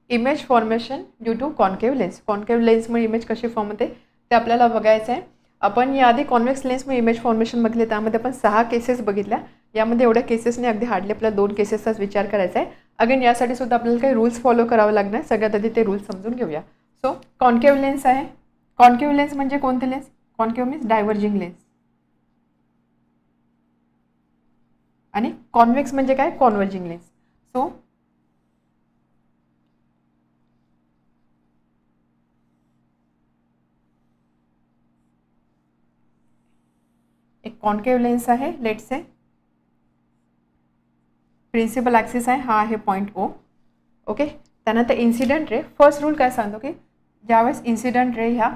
Image formation due to concave lens. Concave लेन्समुळे image कशी form होते ते आपल्याला बघायचं आहे. आपण याआधी कॉन्व्हेक्स लेन्समुळे इमेज फॉर्मेशन बघितले, त्यामध्ये आपण 6 केसेस बघितल्या. यामध्ये एवढ्या केसेसने अगदी हार्डली आपल्याला 2 केसेसचाच विचार करायचा आहे. अगेन यासाठी सुद्धा आपल्याला काही रूल्स फॉलो करावे लागणार. सगळ्यात आधी ते रूल्स समजून घेऊया. सो कॉन्केव्ह लेन्स आहे. कॉन्केव्ह लेन्स म्हणजे कोणते lens? Concave means diverging lens. आणि कॉन्व्हेक्स म्हणजे काय? Converging lens. सो एक कॉन्केव्ह लेन्स आहे, लेट्स से प्रिन्सिपल ॲक्सिस आहे, हा आहे पॉईंट ओ. ओके. त्यानंतर इन्सिडेंट रे. फर्स्ट रूल काय सांगतो की ज्यावेळेस इन्सिडेंट रे ह्या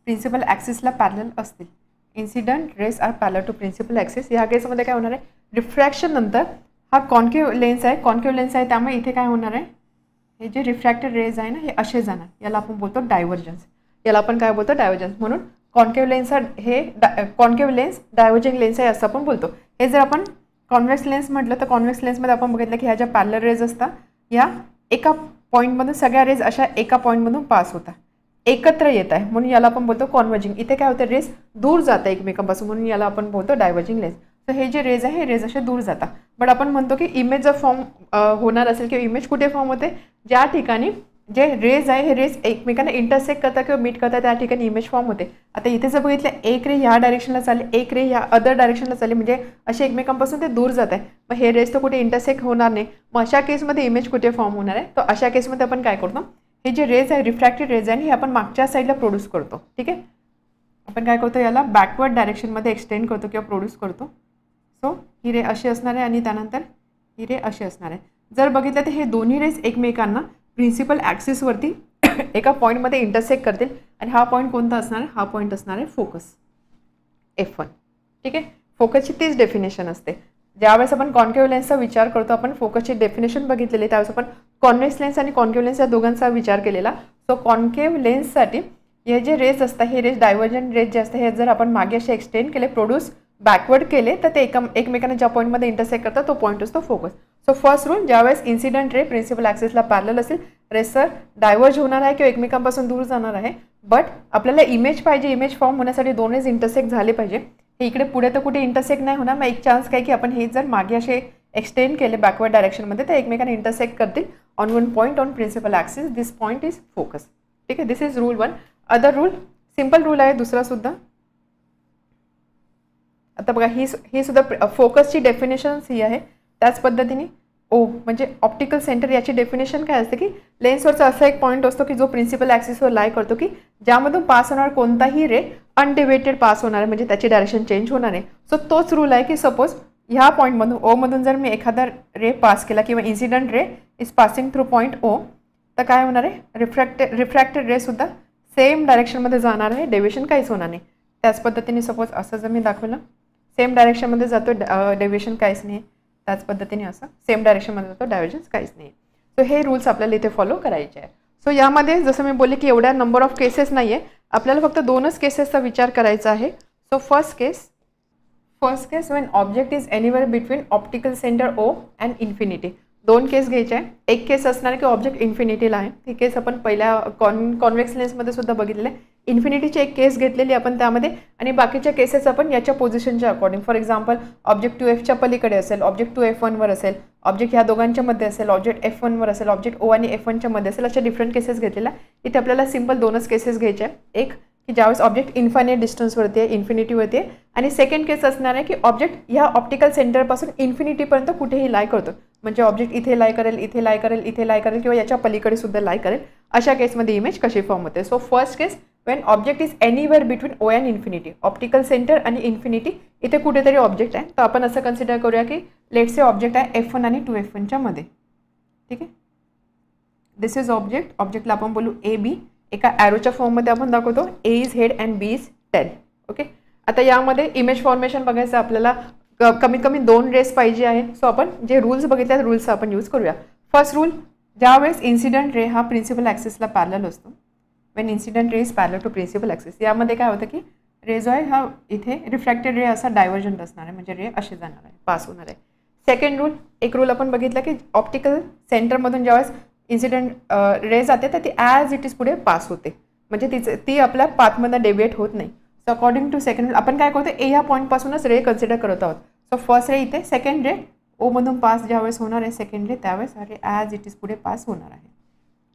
प्रिन्सिपल ॲक्सिसला पॅरलल असतील, incident rays are parallel to principal axis, या केसमध्ये काय होणार आहे? रिफ्रॅक्शन नंतर हा कॉन्केव्ह लेन्स आहे, कॉन्केव्ह लेन्स आहे, त्यामुळे इथे काय होणार आहे? हे जे रिफ्रॅक्टेड रेज आहे ना, हे असे जाणार. याला आपण बोलतो डायव्हर्जन्स. याला आपण काय बोलतो? डायव्हर्जन्स. म्हणून कॉन्केव्ह लेन्स हे कॉन्केव्ह लेन्स डायव्हर्जिंग लेन्स आहे असं आपण बोलतो. हे जर आपण कॉन्व्हेक्स लेन्स म्हटलं तर कॉन्व्हेक्स लेन्समध्ये आपण बघितलं की ह्या ज्या पॅरलल रेज असतात ह्या एका पॉईंटमधून सगळ्या रेज अशा एका पॉईंटमधून पास होतात, एकत्र येत आहे, म्हणून याला आपण बोलतो कॉन्व्हर्जिंग. इथे काय होतं? रेज दूर जातं एकमेकांपासून, म्हणून याला आपण बोलतो डायव्हर्जिंग लेन्स. तर हे जे रेज आहे हे रेज असे दूर जातात. बट आपण म्हणतो की इमेज जर फॉर्म होणार असेल किंवा इमेज कुठे फॉर्म होते? ज्या ठिकाणी जे रेज आहे हे रेज एकमेकांना इंटरसेक्ट करतात किंवा मीट करतात त्या ठिकाणी इमेज फॉर्म होते. आता इथे जर बघितलं एक रे ह्या डायरेक्शनला चालले, एक रे ह्या अदर डायरेक्शनला चालले, म्हणजे असे एकमेकांपासून ते दूर जात आहे. मग हे रेज तर कुठे इंटरसेक्ट होणार नाही. मग अशा केसमध्ये इमेज कुठे फॉर्म होणार आहे? तर अशा केसमध्ये आपण काय करतो? हे जे रेज आहे रिफ्रॅक्टेड रेज आहे हे आपण मागच्या साईडला प्रोड्यूस करतो. ठीक आहे. आपण काय करतो? याला बॅकवर्ड डायरेक्शनमध्ये एक्सटेंड करतो किंवा प्रोड्यूस करतो. सो ही रे अशी असणार आहे आणि त्यानंतर ही रे अशी असणार आहे. जर बघितलं तर हे दोन्ही रेज एकमेकांना प्रिन्सिपल ॲक्सिसवरती एका पॉईंटमध्ये इंटरसेक्ट करतील आणि हा पॉईंट कोणता असणार आहे? हा पॉईंट असणार आहे फोकस F1. ठीक आहे. फोकसची तीच डेफिनेशन असते. ज्यावेळेस आपण कॉन्केव्ह लेन्सचा विचार करतो, आपण फोकसची डेफिनेशन बघितलेली, त्यावेळेस आपण कॉन्व्हेक्स लेन्स आणि कॉन्केव्ह लेन्स या दोघांचा विचार केलेला. सो कॉन्केव्ह लेन्ससाठी हे जे रेज असतात हे रेज डायव्हर्जंट रेज जे असतात हे जर आपण मागे असे एक्सटेंड केले, प्रोड्यूस बॅकवर्ड केले, तर ते एकमेकांना ज्या पॉईंटमध्ये इंटरसेक्ट करतात तो पॉईंट असतो फोकस. सो फर्स्ट रूल, ज्यावेळेस इन्सिडेंट रे प्रिन्सिपल ॲक्सिसला पॅरलल असेल, रेसर डायव्हर्ज होणार आहे किंवा एकमेकांपासून दूर जाणार आहे. बट आपल्याला इमेज पाहिजे, इमेज फॉर्म होण्यासाठी दोन रेज इंटरसेक्ट झाले पाहिजे. हे इकडे पुढे तर कुठे इंटरसेक्ट नाही होणार. मग एक चान्स काय की आपण हे जर मागे असे एक्सटेंड केले बॅकवर्ड डायरेक्शनमध्ये तर एकमेकांना इंटरसेक्ट करतील on one point on principal axis. This point is focus. ठीक आहे. This is rule 1. Other rule simple rule आहे दुसरा सुद्धा. आता बघा ही सुद्धा फोकसची डेफिनेशन ही आहे. त्याच पद्धतीने ओ म्हणजे ऑप्टिकल सेंटर, याची डेफिनेशन काय असते की लेन्सवरचा असा एक पॉईंट असतो की जो प्रिन्सिपल ॲक्सिसवर लाय करतो की ज्यामधून पास होणार कोणताही रे अनडिव्हेटेड पास होणार आहे, म्हणजे त्याची डायरेक्शन चेंज होणार आहे. सो तोच रूल आहे की सपोज ह्या पॉईंटमधून ओमधून जर मी एखादा रे पास केला किंवा incident ray is passing through point O, तर काय होणार आहे? रिफ्रॅक्टेड रे सुद्धा सेम डायरेक्शनमध्ये जाणार आहे, डेव्हिएशन काहीच होणार नाही. त्याच पद्धतीने सपोज असं जर मी दाखवलं, सेम डायरेक्शनमध्ये जातो, डेव्हिएशन काहीच नाही. त्याच पद्धतीने असं सेम डायरेक्शनमध्ये जातो, डायव्हर्जन्स काहीच नाही. सो हे रूल्स आपल्याला इथे फॉलो करायचे आहे. सो यामध्ये जसं मी बोलले की एवढ्या नंबर ऑफ केसेस नाही आहे, आपल्याला फक्त 2च केसेसचा विचार करायचा आहे. So first case when object is anywhere between optical centre O and infinity. 2 case घ्यायचे आहे. एक केस असणार की ऑब्जेक्ट इन्फिनिटीला आहे. ती केस आपण पहिल्या कॉन्व्हेक्स लेन्समध्ये सुद्धा बघितले. इन्फिनिटीची एक केस घेतलेली आपण त्यामध्ये, आणि बाकीच्या केसेस आपण याच्या पोझिशनच्या अकॉर्डिंग, फॉर एक्झाम्पल ऑब्जेक्ट 2Fच्या पलीकडे असेल, ऑब्जेक्ट 2F1वर असेल, ऑब्जेक्ट ह्या दोघांच्या मध्ये असेल, ऑब्जेक्ट F1वर असेल, ऑब्जेक्ट O आणि F1च्या मध्ये असेल, अशा डिफरंट केसेस घेतलेल्या. इथे आपल्याला सिम्पल 2च केसेस घ्यायचे आहे. एक की ज्यावेळेस ऑब्जेक्ट इन्फायनाईट डिस्टन्सवरती आहे, इन्फिनिटीवरती आहे, आणि सेकंड केस असणार आहे की ऑब्जेक्ट ह्या ऑप्टिकल सेंटरपासून इन्फिनिटीपर्यंत कुठेही लाय करतो, म्हणजे ऑब्जेक्ट इथे लाय करेल, इथे लाय करेल, इथे लाय करेल किंवा याच्या पलीकडे सुद्धा लाय करेल. अशा केसमध्ये इमेज कशी फॉर्म होते? So first case when object is anywhere between O and infinity, optical centre आणि इन्फिनिटी इथे कुठेतरी ऑब्जेक्ट आहे. तर आपण असं कन्सिडर करूया की लेट्स से ऑब्जेक्ट आहे F1 आणि 2F1च्या मध्ये. ठीक आहे. This is object. ऑब्जेक्टला आपण बोलू AB. एका ॲरोच्या फॉर्ममध्ये आपण दाखवतो A is head and B is tail. Okay. आता यामध्ये इमेज फॉर्मेशन बघायचं आपल्याला, कमीत कमी 2 रेस पाहिजे आहे. सो आपण जे रूल्स बघितले रूल्स आपण यूज करूया. फर्स्ट रूल, ज्यावेळेस इन्सिडेंट रे हा प्रिन्सिपल ॲक्सिसला पॅरलल असतो, when incident ray is parallel to principal axis, यामध्ये काय होतं की रे जो आहे हा इथे रिफ्रॅक्टेड रे असा डायव्हर्जंट असणार आहे, म्हणजे रे असे जाणार आहे, पास होणार आहे. सेकंड रूल, एक रूल आपण बघितला की ऑप्टिकल सेंटरमधून ज्यावेळेस इन्सिडेंट रे जाते तर ती ॲज इट इज पुढे पास होते, म्हणजे ती आपल्या पाथमधनं डेविएट होत नाही. सो अकॉर्डिंग टू सेकंड आपण काय करतो, ए ह्या पॉईंटपासूनच रे कन्सिडर करत आहोत. सो फर्स्ट रे इथे, सेकंड रे ओमधून पास ज्यावेळेस होणार आहे सेकंड रे त्यावेळेस रे ॲज इट इज पुढे पास होणार आहे,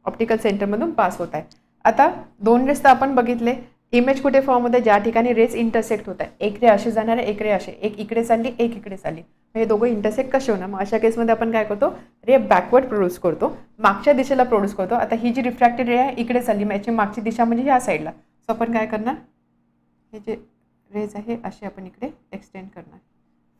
ऑप्टिकल सेंटरमधून पास होत आहे. आता 2 रेस तर आपण बघितले. इमेज कुठे फॉर्म होते, ज्या ठिकाणी रेस इंटरसेक्ट होत आहे. एक रे असे जाणार आहे, एक रे असे, एक इकडे चालली एक इकडे चालली, हे दोघं इंटरसेक्ट कसे होणार. मग अशा केसमध्ये आपण काय करतो, रे बॅकवर्ड प्रोड्यूस करतो, मागच्या दिशेला प्रोड्यूस करतो. आता ही जी रिफ्रॅक्टेड रे आहे इकडे चालली, मग याची मागची दिशा म्हणजे ह्या साईडला. सो आपण काय करणार, हे जे रेज आहे असे आपण इकडे एक्सटेंड करणार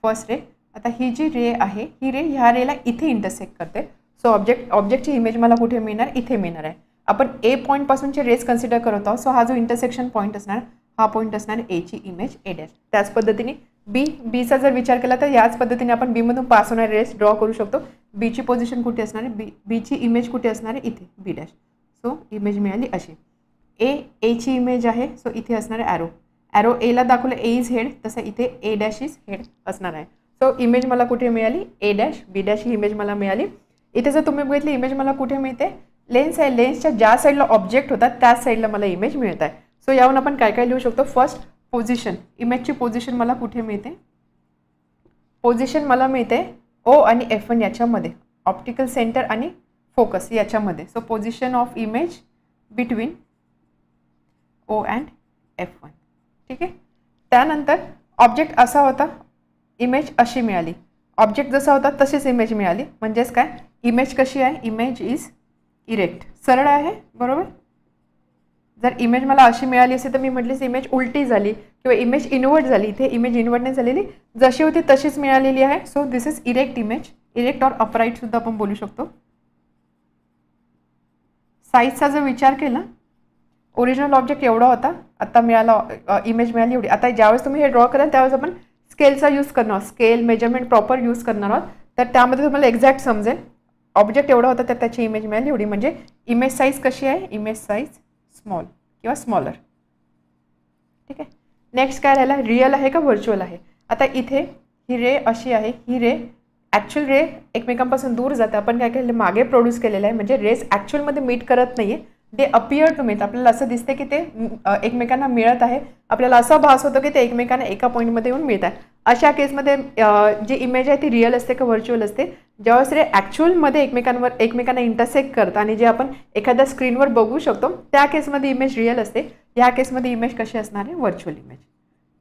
फर्स्ट रे. आता ही जी रे आहे ही रे ह्या रेला इथे इंटरसेक्ट करते. सो ऑब्जेक्टची इमेज मला कुठे मिळणार, इथे मिळणार आहे. आपण ए पॉईंटपासूनचे रेस कन्सिडर करत आहोत. सो हा जो इंटरसेक्शन पॉईंट असणार, हा पॉईंट असणार एची इमेज ए डॅश. त्याच पद्धतीने बीचा जर विचार केला तर याच पद्धतीने आपण बीमधून पास होणारे रेस ड्रॉ करू शकतो. बीची पोझिशन कुठे असणार आहे, बीची इमेज कुठे असणार आहे, इथे बी डॅश. सो इमेज मिळाली अशी. एची इमेज आहे, सो इथे असणार आहे ॲरो. ॲरो एला दाखवलं ए इज हेड, तसं इथे ए डॅश इज हेड असणार आहे. सो इमेज मला कुठे मिळाली, ए डॅश बी डॅश ही इमेज मला मिळाली. इथे जर तुम्ही बघितली इमेज मला कुठे मिळते, लेन्स आहे, लेन्सच्या ज्या साईडला ऑब्जेक्ट होता त्याच साईडला मला इमेज मिळत आहे. सो यावरून आपण काय काय लिहू शकतो, फर्स्ट पोझिशन, इमेजची पोझिशन मला कुठे मिळते, पोझिशन मला मिळते ओ आणि F1 याच्यामध्ये, ऑप्टिकल सेंटर आणि फोकस याच्यामध्ये. So position of image between O and F1. ठीक आहे. त्यानंतर ऑब्जेक्ट असा होता, इमेज अशी मिळाली, ऑब्जेक्ट जसा होता तशीच इमेज मिळाली. म्हणजेच काय, इमेज कशी आहे, इमेज इज इरेक्ट, सरळ आहे बरोबर. जर इमेज मला अशी मिळाली असेल तर मी म्हटलीच इमेज उलटी झाली किंवा इमेज इन्वर्ट झाली. इथे इमेज इन्वर्ट नाही झालेली, जशी होती तशीच मिळालेली आहे. So this is erect image. Erect और अपराईट सुद्धा आपण बोलू शकतो. साईजचा जर विचार केला, ओरिजिनल ऑब्जेक्ट एवढा होता, आता मिळाला इमेज मिळाली एवढी. आता ज्यावेळेस तुम्ही हे ड्रॉ कराल त्यावेळेस आपण स्केलचा यूज करणार आहोत, स्केल मेजरमेंट प्रॉपर यूज करणार आहोत. तर त्यामध्ये तुम्हाला एक्झॅक्ट समजेल, ऑब्जेक्ट एवढा होता तर त्याची इमेज मिळाली एवढी. म्हणजे इमेज साईज कशी आहे, इमेज साईज स्मॉल किंवा स्मॉलर. ठीक आहे. नेक्स्ट काय राहिला, रिअल आहे का व्हर्च्युअल आहे. आता इथे ही रे अशी आहे, ही रे ॲक्च्युअल रे एकमेकांपासून दूर जाते. आपण काय केलेलं, मागे प्रोड्यूस केलेलं आहे, म्हणजे रेस ॲक्च्युअलमध्ये मीट करत नाही आहे, दे अपियर टू मीट. आपल्याला असं दिसते की ते एकमेकांना मिळत आहे, आपल्याला असा भास होतो की ते एकमेकांना एका पॉईंटमध्ये येऊन मिळत आहे. अशा केसमध्ये जी इमेज आहे ती रिअल असते का व्हर्च्युअल असते. ज्यावेळेस रे ॲक्च्युअलमध्ये एकमेकांना इंटरसेक्ट करतं आणि जे आपण एखाद्या स्क्रीनवर बघू शकतो त्या केसमध्ये इमेज रिअल असते. या केसमध्ये इमेज कशी असणार आहे, व्हर्च्युअल इमेज.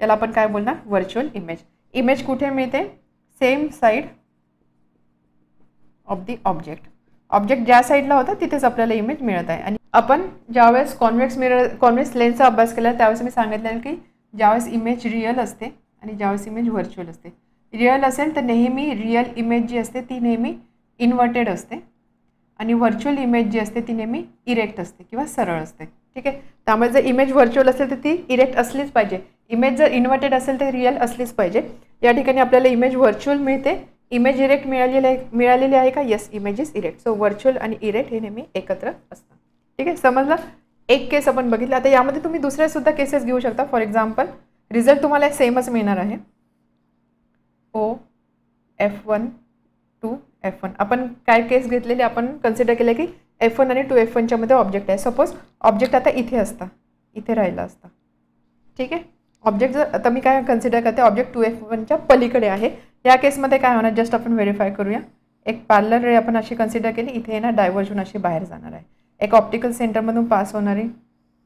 याला आपण काय बोलणार, व्हर्च्युअल इमेज. इमेज कुठे मिळते, same side of the object. Object ज्या साईडला होता तिथेच आपल्याला इमेज मिळत आहे. आणि आपण ज्यावेळेस कॉन्व्हेक्स लेन्सचा अभ्यास केला त्यावेळेस मी सांगितलेलं की ज्यावेळेस इमेज रिअल असते आणि ज्यावेळेस इमेज व्हर्च्युअल असते. रिअल असेल तर नेहमी रिअल इमेज जी असते ती नेहमी इन्व्हर्टेड असते आणि व्हर्च्युअल इमेज जी असते ती नेहमी इरेक्ट असते किंवा सरळ असते. ठीक आहे. त्यामुळे जर इमेज व्हर्च्युअल असेल तर ती इरेक्ट असलीच पाहिजे, इमेज जर इन्व्हर्टेड असेल तर रिअल असलीच पाहिजे. या ठिकाणी आपल्याला इमेज व्हर्च्युअल मिळते, इमेज इरेक्ट मिळालेली आहे का, yes image is erect. So virtual आणि इरेक्ट हे नेहमी एकत्र असतात. ठीक आहे, समजलं. एक केस आपण बघितला. आता यामध्ये तुम्ही दुसऱ्या सुद्धा केसेस घेऊ शकता. फॉर एक्झाम्पल रिझल्ट तुम्हाला सेमच मिळणार आहे, ओ F1 टू F1. आपण काय केस घेतलेली, आपण कन्सिडर केलं की F1 आणि 2F1च्या मध्ये ऑब्जेक्ट आहे. सपोज ऑब्जेक्ट आता इथे असता, इथे राहिला असता. ठीक आहे. ऑब्जेक्ट जर आता मी काय कन्सिडर करते, ऑब्जेक्ट 2F1च्या पलीकडे आहे. या केसमध्ये काय होणार, जस्ट आपण व्हेरीफाय करूया. एक पॅरलल रे आपण अशी कन्सिडर केली, इथे ना डायव्हर्जन अशी बाहेर जाणार आहे. एक ऑप्टिकल सेंटरमधून पास होणारी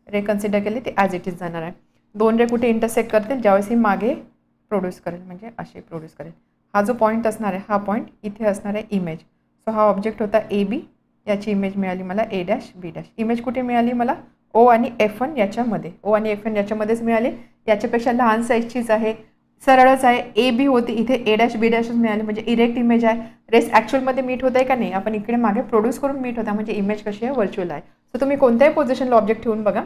रे कन्सिडर केली, ती ॲज इट इज जाणार आहे. 2 रे कुठे इंटरसेक्ट करतील, ज्यावेळेस ही मागे प्रोड्यूस करेल, म्हणजे असे प्रोड्यूस करेल. हा जो पॉईंट असणार आहे, हा पॉईंट इथे असणार आहे इमेज. सो हा ऑब्जेक्ट होता AB, याची इमेज मिळाली मला A dash B dash. Image कुठे मिळाली मला, O आणि F1 याच्यामध्ये, O आणि F1 याच्यामध्येच मिळाली. याच्यापेक्षा लहान साईजचीच आहे, सरळच आहे. AB होती, इथे A डॅश B डॅशच मिळाली, म्हणजे इरेक्ट इमेज आहे. रेस ॲक्च्युअलमध्ये मीट होत आहे का नाही, आपण इकडे मागे प्रोड्यूस करून मीट होता, म्हणजे इमेज कशी आहे, व्हर्च्युअल आहे. सो तुम्ही कोणत्याही पोझिशनला ऑब्जेक्ट ठेवून बघा,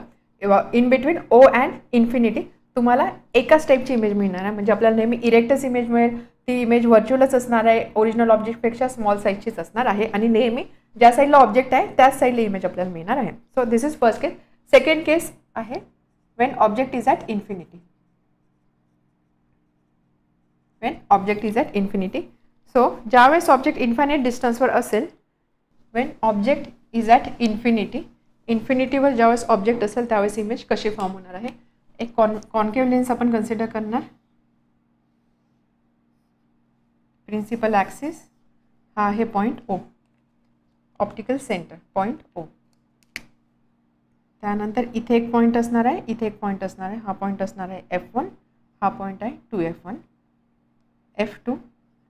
in between O and infinity तुम्हाला एकाच टाईपची इमेज मिळणार आहे. म्हणजे आपल्याला नेहमी इरेक्टच इमेज मिळेल, ती इमेज व्हर्च्युअलच असणार आहे, ओरिजिनल ऑब्जेक्टपेक्षा स्मॉल साईजचीच असणार आहे. आणि नेहमी ज्या साईडला ऑब्जेक्ट आहे त्याच साईडला इमेज आपल्याला मिळणार आहे. So this is first case. Second case आहे when object is at infinity. When object is at infinity. So ज्यावेळेस ऑब्जेक्ट इन्फायनाईट डिस्टन्सवर असेल, when object is at infinity. इन्फिनिटीवर ज्यावेळेस ऑब्जेक्ट असेल त्यावेळेस इमेज कशी फॉर्म होणार आहे. एक कॉन्केव्ह लेन्स आपण कन्सिडर करणार. प्रिन्सिपल ॲक्सिस हा आहे point O, optical centre point O. त्यानंतर इथे एक पॉईंट असणार आहे, इथे एक पॉईंट असणार आहे. हा पॉईंट असणार आहे F1, हा पॉईंट आहे 2F1, F2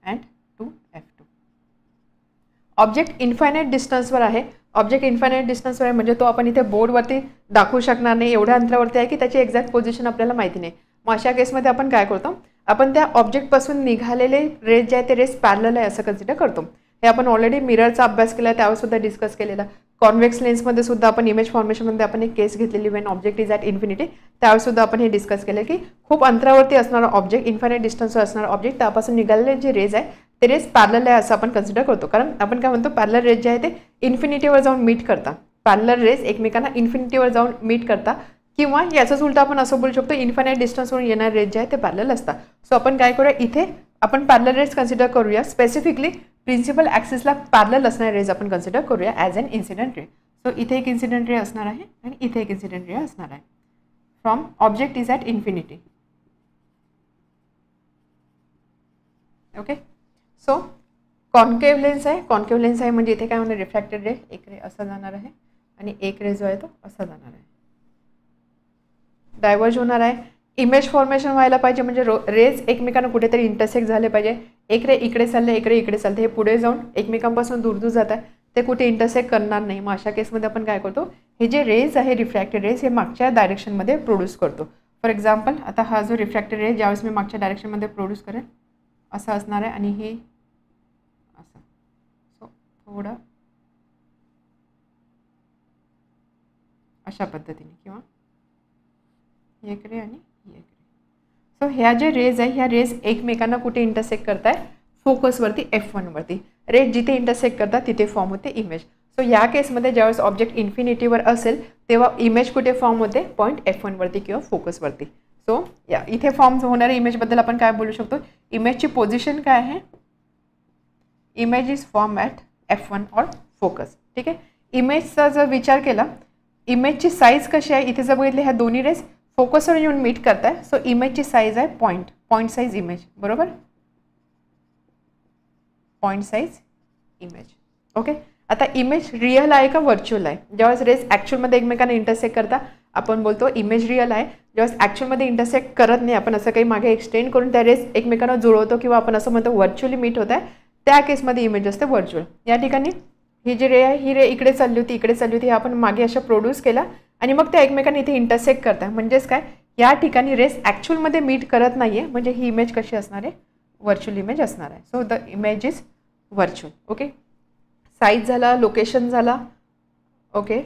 and 2F2. Object infinite डिस्टन्सवर आहे. ऑब्जेक्ट इन्फायनाईट डिस्टन्सवर आहे म्हणजे तो आपण इथे बोर्डवरती दाखवू शकणार नाही, एवढ्या अंतरावरती आहे की त्याची एक्झॅक्ट पोझिशन आपल्याला माहिती नाही. मग अशा केसमध्ये आपण काय करतो, आपण त्या ऑब्जेक्टपासून निघालेले रेज जे आहे ते रेज पॅरलल आहे असं कन्सिडर करतो. हे आपण ऑलरेडी मिररचा अभ्यास केला, त्यावर सुद्धा डिस्कस केलेला. कॉन्व्हेक्स लेन्समध्ये सुद्धा आपण इमेज फॉर्मेशनमध्ये आपण एक केस घेतलेली Wien object is at infinity, त्यावर सुद्धा आपण हे डिस्कस केलं की खूप अंतरावरती असणारा ऑब्जेक्ट, इन्फायनाईट डिस्टन्सवर असणारा ऑब्जेक्ट, त्यापासून निघालेले जे रेज आहे ते रेज पॅरलल आहे असं आपण कन्सिडर करतो. कारण आपण काय म्हणतो, पॅरलल रेज जे आहे ते इन्फिनिटीवर जाऊन मीट करता. पॅरलल रेज एकमेकांना इन्फिनिटीवर जाऊन मीट करता, किंवा याचंच उलट आपण असं बोलू शकतो, इन्फायनाईट डिस्टन्सवरून येणारे रेज जे आहे ते पॅरलल असतात. सो आपण काय करूया, इथे आपण पॅरलल रेज कन्सिडर करूया. स्पेसिफिकली प्रिन्सिपल ॲक्सिसला पॅरलल असणारे रेज आपण कन्सिडर करूया as an incident ray. So इथे एक इन्सिडेंट रे असणार आहे आणि इथे एक इन्सिडेंट रे असणार आहे. From object is at infinity. Okay. So concave lens आहे, कॉन्केव्ह लेन्स आहे म्हणजे इथे काय होणार, रिफ्रॅक्टेड रे, एक रे असा जाणार आहे आणि एक रे जो आहे तो असा जाणार आहे. डायव्हर्ज होणार आहे. इमेज फॉर्मेशन व्हायला पाहिजे म्हणजे रेज एकमेकांना कुठेतरी इंटरसेक्ट झाले पाहिजे. एक रे इकडे चालले, एक रे इकडे चालते, हे पुढे जाऊन एकमेकांपासून दूर दूर जात आहे, ते कुठे इंटरसेक्ट करणार नाही. मग अशा केसमध्ये आपण काय करतो, हे जे रेज आहे रिफ्रॅक्टेड रेज हे मागच्या डायरेक्शनमध्ये प्रोड्यूस करतो. फॉर एक्झाम्पल आता हा जो रिफ्रॅक्टेड रेज ज्यावेळेस मी मागच्या डायरेक्शनमध्ये प्रोड्यूस करेन असं असणार आहे आणि हे असं. सो थोडं अशा पद्धतीने किंवा एक रे आणि एक रे. सो ह्या जे रेज आहे ह्या रेज एकमेकांना कुठे इंटरसेक्ट करताय, फोकसवरती F1वरती. रेज जिथे इंटरसेक्ट करतात तिथे फॉर्म होते इमेज. सो या केसमध्ये ज्यावेळेस ऑब्जेक्ट इन्फिनिटीवर असेल तेव्हा इमेज कुठे फॉर्म होते, पॉईंट F1वरती किंवा फोकसवरती. सो या इथे फॉर्म होणाऱ्या इमेजबद्दल आपण काय बोलू शकतो, इमेजची पोझिशन काय आहे, image is form at F1 or focus. ठीक आहे. इमेजचा जर विचार केला, इमेजची साईज कशी आहे, इथे जर बघितले ह्या दोन्ही रेज फोकसवर येऊन मीट करताय. सो इमेजची साईज आहे पॉईंट साईज इमेज, बरोबर, पॉईंट साईज इमेज. ओके. आता इमेज रिअल आहे का व्हर्च्युअल आहे. ज्यावेळेस रेज ॲक्च्युअलमध्ये एकमेकांना इंटरसेक्ट करता आपण बोलतो इमेज रिअल आहे. ज्यावेळेस ॲक्च्युअलमध्ये इंटरसेक्ट करत नाही, आपण असं काही मागे एक्सटेंड करून त्या रेज एकमेकांना जुळवतो किंवा आपण असं म्हणतो व्हर्च्युअली मीट होत आहे, त्या केसमध्ये इमेज असते व्हर्च्युअल. या ठिकाणी ही जी रे आहे ही रे इकडे चालली होती, इकडे चालली होती, हे आपण मागे अशा प्रोड्यूस केला आणि मग त्या एकमेकांना इथे इंटरसेक्ट करतात. म्हणजेच काय, या ठिकाणी रेस ॲक्च्युअलमध्ये मीट करत नाही आहे, म्हणजे ही इमेज कशी असणार आहे, व्हर्च्युअल इमेज असणार आहे. So the image is virtual. Okay. Size झाला, लोकेशन झाला. ओके.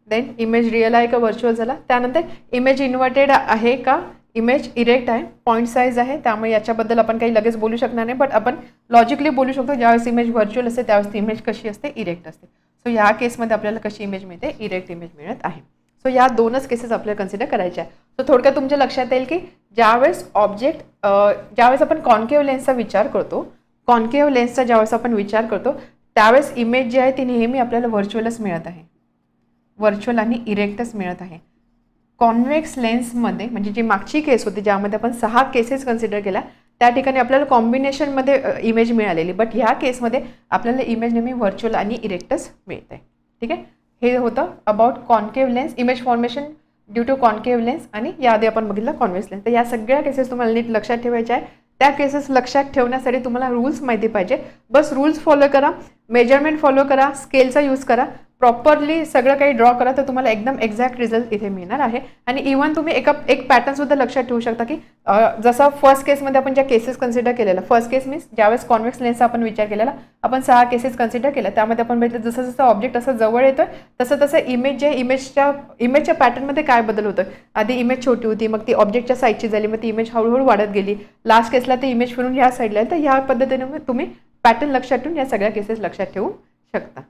देन इमेज रिअल आहे का व्हर्च्युअल झाला. त्यानंतर इमेज इन्व्हर्टेड आहे का, इमेज इरेक्ट आहे, पॉईंट साईज आहे, त्यामुळे याच्याबद्दल आपण काही लगेच बोलू शकणार नाही, बट आपण लॉजिकली बोलू शकतो ज्यावेळेस इमेज व्हर्च्युअल असते त्यावेळेस ती इमेज कशी असते, इरेक्ट असते. सो ह्या केसमध्ये आपल्याला कशी इमेज मिळते, इरेक्ट इमेज मिळत आहे. सो या दोनच केसेस आपल्याला कन्सिडर करायच्या आहे. सो थोडक्यात तुमच्या लक्षात येईल की ज्यावेळेस ऑब्जेक्ट ज्यावेळेस आपण कॉन्केव्ह लेन्सचा विचार करतो, कॉन्केव्ह लेन्सचा ज्यावेळेस आपण विचार करतो त्यावेळेस इमेज जी आहे ती नेहमी आपल्याला व्हर्च्युअलच मिळत आहे, व्हर्च्युअल आणि इरेक्टच मिळत आहे. कॉन्व्हेक्स लेन्समध्ये म्हणजे जी मागची केस होती ज्यामध्ये आपण 6 केसेस कन्सिडर केल्या त्या ठिकाणी आपल्याला कॉम्बिनेशनमध्ये इमेज मिळालेली, बट ह्या केसमध्ये आपल्याला इमेज नेहमी व्हर्च्युअल आणि इरेक्टच मिळत आहे. ठीक आहे. हे होतं about concave lens, image formation due to concave lens, आणि याआधी आपण बघितलं कॉन्व्हेक्स लेन्स. तर या सगळ्या केसेस तुम्हाला नीट लक्षात ठेवायच्या आहे. त्या केसेस लक्षात ठेवण्यासाठी तुम्हाला रूल्स माहिती पाहिजे. बस रूल्स फॉलो करा, मेजरमेंट फॉलो करा, स्केलचा यूज करा, प्रॉपरली सगळं काही ड्रॉ करा, तर तुम्हाला एकदम एक्झॅक्ट रिझल्ट इथे मिळणार आहे. आणि इव्हन तुम्ही एक पॅटर्नसुद्धा लक्षात ठेवू शकता की जसं फर्स्ट केसमध्ये आपण ज्या केसेस कन्सिडर केलेल्या, फर्स्ट केस मीन्स ज्यावेळेस कॉन्व्हेक्स लेन्सचा आपण विचार केलेला, आपण 6 केसेस कन्सिडर केल्या. त्यामध्ये आपण बघितलं जसं जसं ऑब्जेक्ट असं जवळ येतोय तसं तसं इमेज जे इमेजच्या पॅटर्नमध्ये काय बदल होतोय. आधी इमेज छोटी होती, मग ती ऑब्जेक्टच्या साईजची झाली, मग ती इमेज हळूहळू वाढत गेली, लास्ट केसला ती इमेज फिरून ह्या साईडला आहे. तर ह्या पद्धतीने तुम्ही पॅटर्न लक्षात ठेवून या सगळ्या केसेस लक्षात ठेवू शकता.